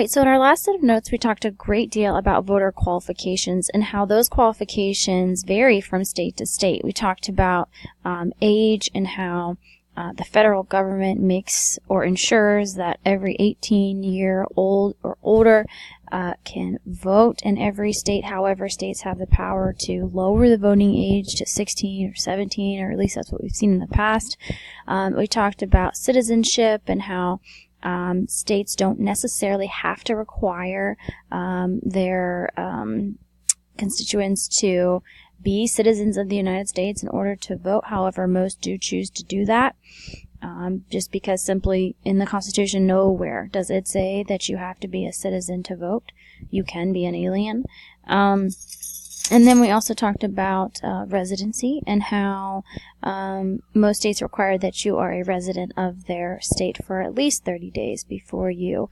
right, so in our last set of notes, we talked a great deal about voter qualifications and how those qualifications vary from state to state. We talked about age and how the federal government makes or ensures that every 18-year-old or older can vote in every state. However, states have the power to lower the voting age to 16 or 17, or at least that's what we've seen in the past. We talked about citizenship and how states don't necessarily have to require their constituents to be citizens of the United States in order to vote. However, most do choose to do that, just because simply in the Constitution nowhere does it say that you have to be a citizen to vote. You can be an alien. And then we also talked about residency and how most states require that you are a resident of their state for at least 30 days before you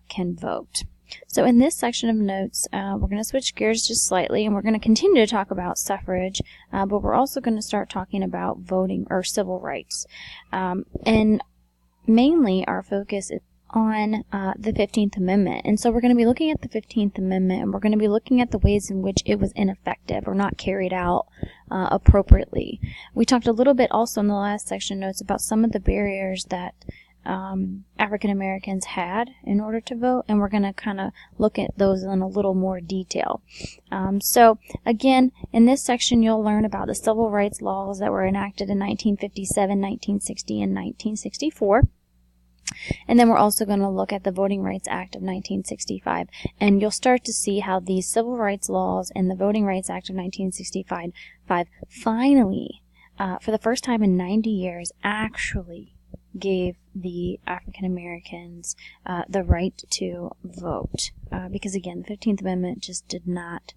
can vote. So in this section of notes, we're going to switch gears just slightly, and we're going to continue to talk about suffrage, but we're also going to start talking about voting or civil rights. And mainly our focus is on the 15th Amendment. And so we're going to be looking at the 15th Amendment, and we're going to be looking at the ways in which it was ineffective or not carried out appropriately. We talked a little bit also in the last section of notes about some of the barriers that African Americans had in order to vote, and we're going to kind of look at those in a little more detail. So again, in this section you'll learn about the civil rights laws that were enacted in 1957, 1960, and 1964. And then we're also going to look at the Voting Rights Act of 1965, and you'll start to see how these civil rights laws and the Voting Rights Act of 1965 finally, for the first time in 90 years, actually gave the African Americans the right to vote, because again, the 15th Amendment just did not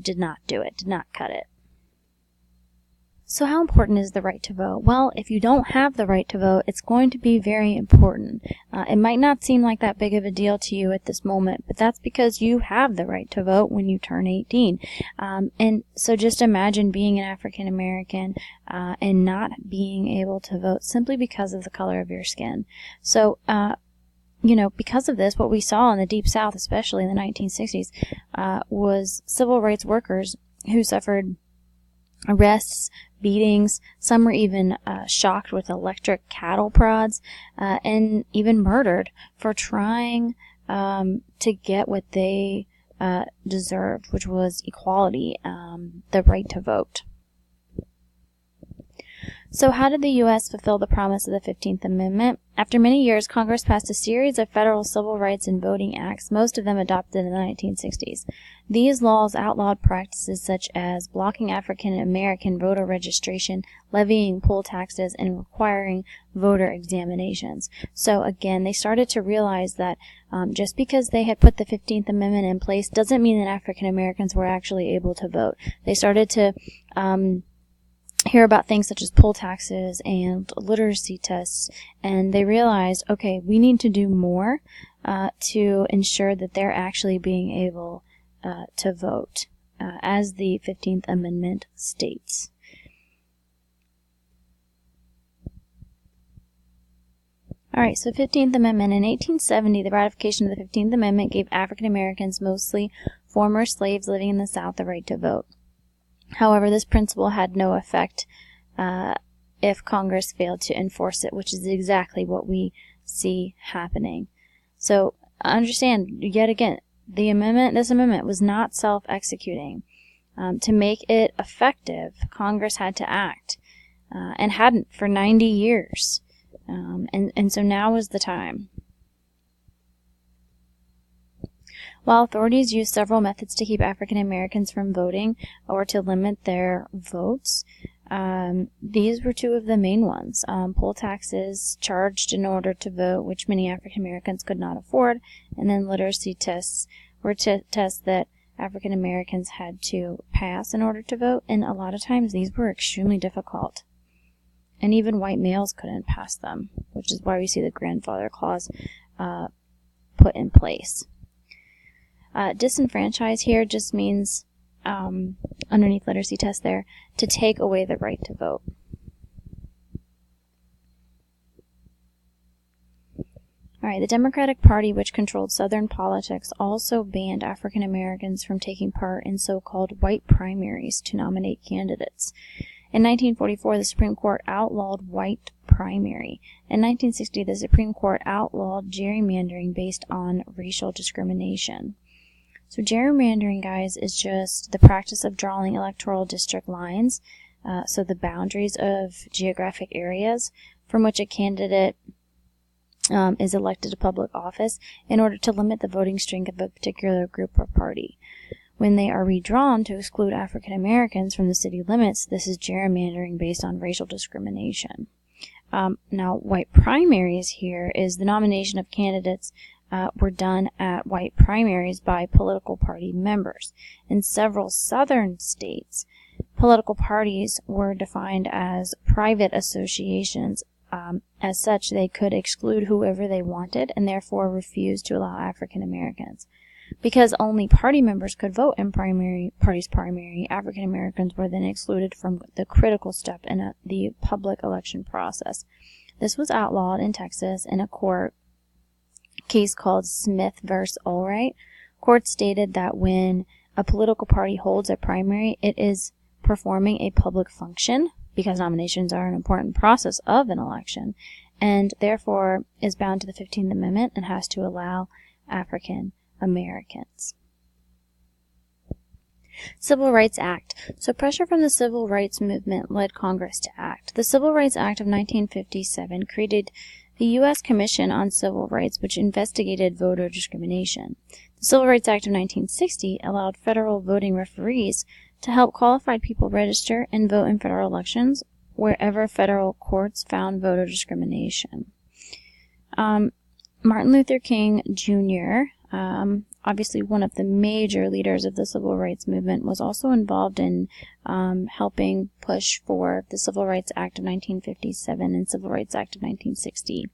do it, did not cut it. So how important is the right to vote? Well, if you don't have the right to vote, it's going to be very important. It might not seem like that big of a deal to you at this moment, but that's because you have the right to vote when you turn 18. And so just imagine being an African American and not being able to vote simply because of the color of your skin. So, because of this, what we saw in the Deep South, especially in the 1960s, was civil rights workers who suffered arrests, beatings. Some were even shocked with electric cattle prods, and even murdered for trying to get what they deserved, which was equality, the right to vote. So how did the U.S. fulfill the promise of the 15th Amendment? After many years, Congress passed a series of federal civil rights and voting acts, most of them adopted in the 1960s. These laws outlawed practices such as blocking African American voter registration, levying poll taxes, and requiring voter examinations. So again, they started to realize that just because they had put the 15th Amendment in place doesn't mean that African Americans were actually able to vote. They started to hear about things such as poll taxes and literacy tests, and they realized, okay, we need to do more to ensure that they're actually being able to vote, as the 15th Amendment states. Alright, so 15th Amendment. In 1870, the ratification of the 15th Amendment gave African Americans, mostly former slaves living in the South, the right to vote. However, this principle had no effect if Congress failed to enforce it, which is exactly what we see happening. So understand, yet again, this amendment was not self-executing. To make it effective, Congress had to act, and hadn't for 90 years. And so now is the time. While authorities used several methods to keep African Americans from voting or to limit their votes, these were two of the main ones. Poll taxes charged in order to vote, which many African Americans could not afford, and then literacy tests were tests that African Americans had to pass in order to vote, and a lot of times these were extremely difficult. And even white males couldn't pass them, which is why we see the grandfather clause put in place. Disenfranchise here just means, underneath literacy test there, to take away the right to vote. All right, the Democratic Party, which controlled Southern politics, also banned African Americans from taking part in so-called white primaries to nominate candidates. In 1944, the Supreme Court outlawed white primary. In 1960, the Supreme Court outlawed gerrymandering based on racial discrimination. So gerrymandering, guys, is just the practice of drawing electoral district lines, so the boundaries of geographic areas from which a candidate is elected to public office in order to limit the voting strength of a particular group or party. When they are redrawn to exclude African Americans from the city limits, this is gerrymandering based on racial discrimination. Now, white primaries here is the nomination of candidates were done at white primaries by political party members. In several southern states, political parties were defined as private associations. As such, they could exclude whoever they wanted and therefore refuse to allow African Americans. Because only party members could vote in party's primary, African Americans were then excluded from the critical step in the public election process. This was outlawed in Texas in a court case called Smith v. Allwright. Court stated that when a political party holds a primary, it is performing a public function, because nominations are an important process of an election, and therefore is bound to the 15th Amendment and has to allow African Americans. Civil Rights Act. So pressure from the civil rights movement led Congress to act. The Civil Rights Act of 1957 created the U.S. Commission on Civil Rights, which investigated voter discrimination. The Civil Rights Act of 1960 allowed federal voting referees to help qualified people register and vote in federal elections wherever federal courts found voter discrimination. Martin Luther King Jr., obviously one of the major leaders of the civil rights movement, was also involved in helping push for the Civil Rights Act of 1957 and Civil Rights Act of 1960.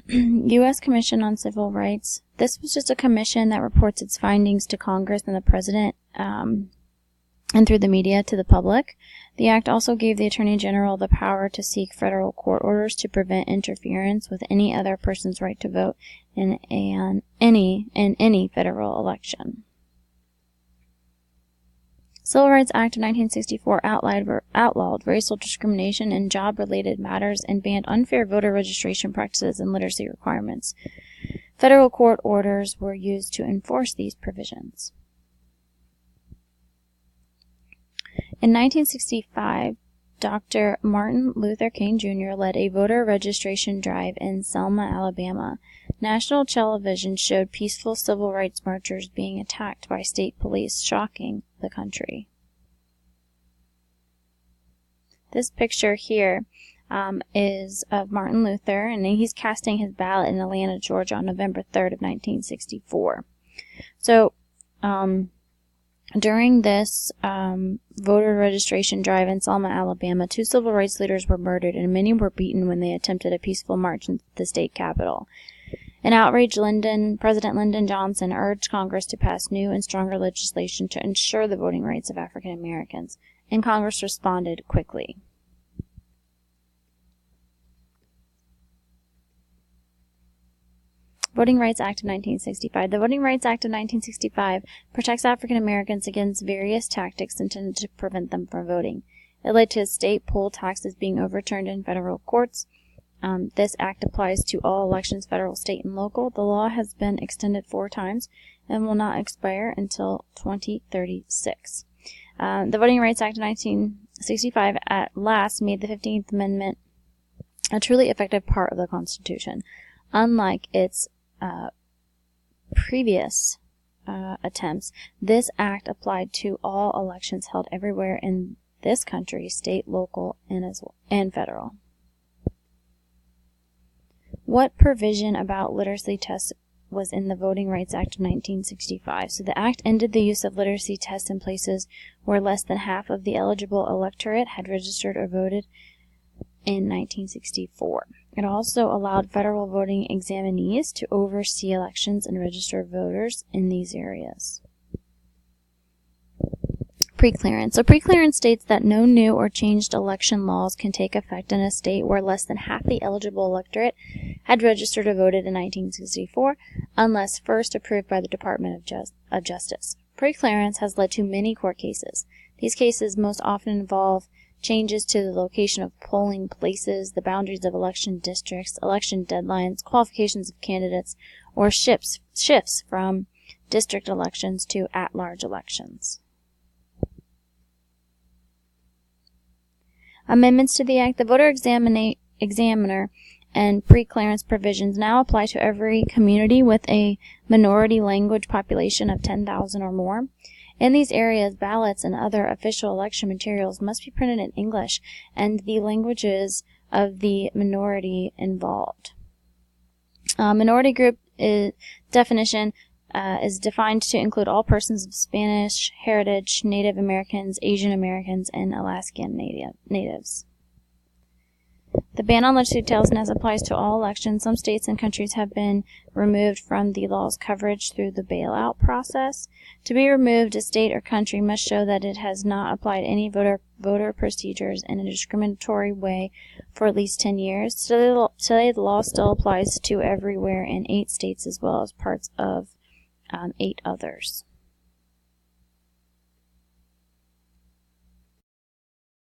U.S. Commission on Civil Rights. This was just a commission that reports its findings to Congress and the President and through the media to the public. The act also gave the Attorney General the power to seek federal court orders to prevent interference with any other person's right to vote in any federal election. Civil Rights Act of 1964 outlawed racial discrimination in job-related matters and banned unfair voter registration practices and literacy requirements. Federal court orders were used to enforce these provisions. In 1965, Dr. Martin Luther King Jr. led a voter registration drive in Selma, Alabama. National television showed peaceful civil rights marchers being attacked by state police, shocking the country. This picture here is of Martin Luther, and he's casting his ballot in Atlanta, Georgia on November 3rd of 1964. So, during this voter registration drive in Selma, Alabama, 2 civil rights leaders were murdered and many were beaten when they attempted a peaceful march into the state capitol. An outraged President Lyndon Johnson urged Congress to pass new and stronger legislation to ensure the voting rights of African Americans, and Congress responded quickly. Voting Rights Act of 1965. The Voting Rights Act of 1965 protects African Americans against various tactics intended to prevent them from voting. It led to state poll taxes being overturned in federal courts. This act applies to all elections, federal, state, and local. The law has been extended 4 times and will not expire until 2036. The Voting Rights Act of 1965 at last made the 15th Amendment a truly effective part of the Constitution. Unlike its previous attempts, this act applied to all elections held everywhere in this country, state, local, and federal. What provision about literacy tests was in the Voting Rights Act of 1965? So the act ended the use of literacy tests in places where less than half of the eligible electorate had registered or voted in 1964. It also allowed federal voting examinees to oversee elections and register voters in these areas. Preclearance. So preclearance states that no new or changed election laws can take effect in a state where less than half the eligible electorate had registered or voted in 1964, unless first approved by the Department of Justice. Preclearance has led to many court cases. These cases most often involve changes to the location of polling places, the boundaries of election districts, election deadlines, qualifications of candidates, or shifts from district elections to at-large elections. Amendments to the Act. The voter examiner and preclearance provisions now apply to every community with a minority language population of 10,000 or more. In these areas, ballots and other official election materials must be printed in English and the languages of the minority involved. Minority group definition is defined to include all persons of Spanish heritage, Native Americans, Asian Americans, and Alaskan natives. The ban on legislative tellsness applies to all elections. Some states and countries have been removed from the law's coverage through the bailout process. To be removed, a state or country must show that it has not applied any voter procedures in a discriminatory way for at least 10 years. Today, the law still applies to everywhere in 8 states as well as parts of 8 others.